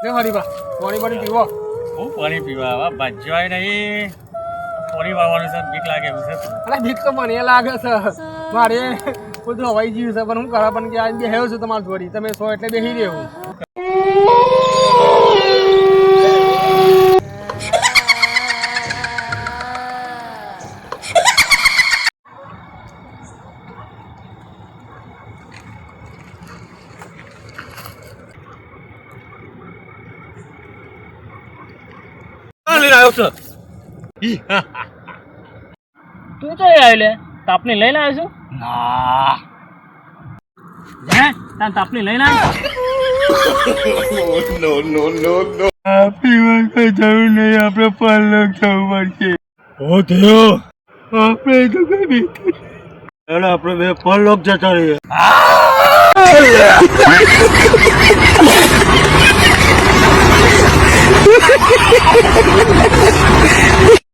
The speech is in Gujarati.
લે હરીબા પાણી પીવો. હું પાણી પીવા આવા બાજવાય નહીં. પાણી વાળવાનું છે બીક લાગે એવું છે. અરે બીક તો મને લાગે છે મારે બધું હવાઈ ગયું છે પણ હું કરા પણ કે આજે બેહ્યો છું તમારી જોડી તમે સો એટલે બેસી રહેવું. તું તો આવ્યો લે તાપની લઈને આવ્યો છું. ના હે તાર તાપની લઈને આવ્યો. પીવા કઈ જરૂર નહીં આપણે પરલોક જવું પડશે. ઓ થયો આપણે તો કઈ બીક એટલે આપણે બે પરલોક જતા રહીએ.